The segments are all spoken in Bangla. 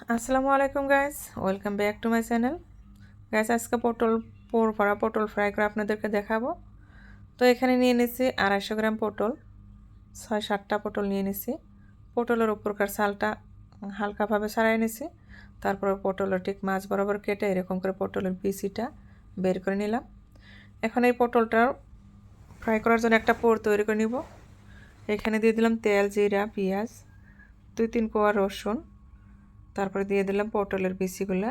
আসসালামু আলাইকুম guys, welcome back to my channel. Guys, আজকে পোর ভরা পটল ফ্রাই করে আপনাদেরকে দেখাবো। তো এখানে নিয়ে নিচ্ছি 250 গ্রাম পটল, 6-7টা পটল নিয়ে নিচ্ছি। পটলের উপরকার ছালটা হালকাভাবে ছাড়াই নিচ্ছি। তারপর পটলের ঠিক মাছ বরাবর কেটে এরকম করে পটলের বিচিটা বের করে নিলাম। এখন এই পটলটা ফ্রাই করার জন্য একটা পোর তৈরি করে নিব। এখানে দিয়ে দিলাম তেল, জিরা, পেঁয়াজ, 2-3 কোয়া রসুন। তারপরে দিয়ে দিলাম পটলের বিচিগুলা।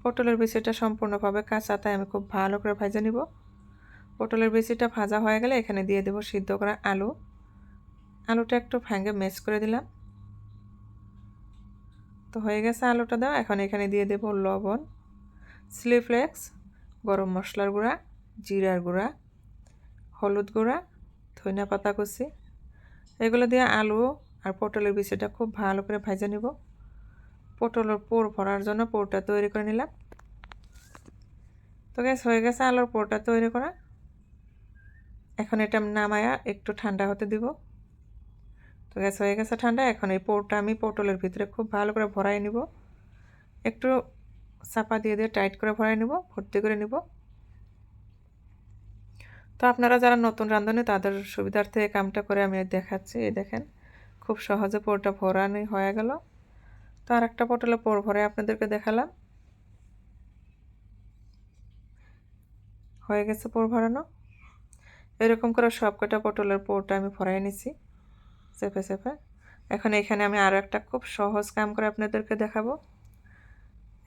পটলের বিচিটা সম্পূর্ণভাবে কাঁচা, তাই আমি খুব ভালো করে ভেজে নিব। পটলের বিচিটা ভাজা হয়ে গেলে এখানে দিয়ে দেব সিদ্ধ করা আলু। আলুটা একটু ভেঙে ম্যাশ করে দিলাম। তো হয়ে গেছে আলুটা দাও। এখন এখানে দিয়ে দেব লবণ, চিলি ফ্লেক্স, গরম মশলার গুঁড়া, জিরার গুঁড়া, হলুদ গুঁড়া, ধনিয়া পাতা কুচি। এগুলো দিয়ে আলু আর পটলের বিচিটা খুব ভালো করে ভেজে নিব। পটলের পোর ভরার জন্য পোরটা তৈরি করে নিলাম। তো গ্যাস হয়ে গেছে আলুর পোরটা তৈরি করা। এখন এটা নামায়া একটু ঠান্ডা হতে দিব। তো গ্যাস হয়ে গেছে ঠান্ডা। এখন এই পোরটা আমি পটলের ভিতরে খুব ভালো করে ভরাই নিব। একটু চাপা দিয়ে দিয়ে টাইট করে ভরাই নিব, ভর্তি করে নিব। তো আপনারা যারা নতুন রাঁধুনি তাদের সুবিধার্থে এই কামটা করে আমি দেখাচ্ছি। এই দেখেন, খুব সহজে পোরটা ভরানো হয়ে গেল। তো আর একটা পটলে পোর ভরে আপনাদেরকে দেখালাম। হয়ে গেছে পোর ভরানো। এরকম করে সবকটা পটলের পোরটা আমি ভরাই নিছি চেপে চেপে। এখন এখানে আমি আরও একটা খুব সহজ কাম করে আপনাদেরকে দেখাবো।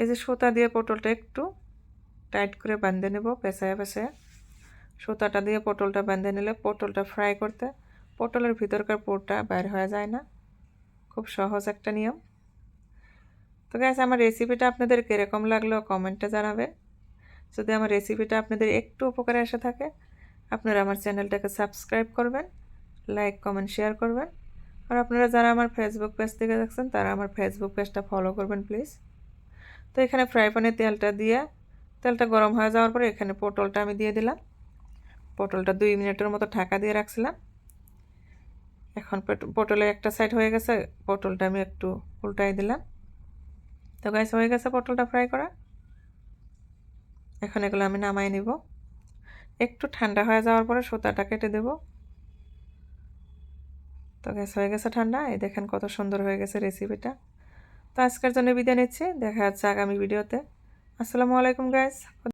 এই যে সুতা দিয়ে পটলটা একটু টাইট করে বাঁধে নেব, পেঁচায় পেঁচায়। সুতাটা দিয়ে পটলটা বাঁধে নিলে পটলটা ফ্রাই করতে পটলের ভিতরকার পোরটা বাইর হয়ে যায় না। খুব সহজ একটা নিয়ম। তো গাইস, আমার রেসিপিটা আপনাদের কীরকম লাগলো কমেন্টে জানাবেন। যদি আমার রেসিপিটা আপনাদের একটু উপকারে এসে থাকে, আপনারা আমার চ্যানেলটাকে সাবস্ক্রাইব করবেন, লাইক কমেন্ট শেয়ার করবেন। আর আপনারা যারা আমার ফেসবুক পেজ থেকে দেখছেন তারা আমার ফেসবুক পেজটা ফলো করবেন প্লিজ। তো এখানে ফ্রাই প্যানে তেলটা গরম হয়ে যাওয়ার পরে এখানে পটলটা আমি দিয়ে দিলাম। পটলটা 2 মিনিটের মতো ঢাকা দিয়ে রাখছিলাম। এখন পটলের একটা সাইড হয়ে গেছে, পটলটা আমি একটু উল্টাই দিলাম। তো গাইস, হয়ে গেছে পটলটা ফ্রাই করা। এখন এগুলো আমি নামাই নিব। একটু ঠান্ডা হয়ে যাওয়ার পরে সুতাটা কেটে দেব। তো গ্যাস হয়ে গেছে ঠান্ডা। এই দেখেন কত সুন্দর হয়ে গেছে রেসিপিটা। তো আজকের জন্য বিদায় নিচ্ছি, দেখা যাচ্ছে আগামী ভিডিওতে। আসসালামু আলাইকুম গাইস।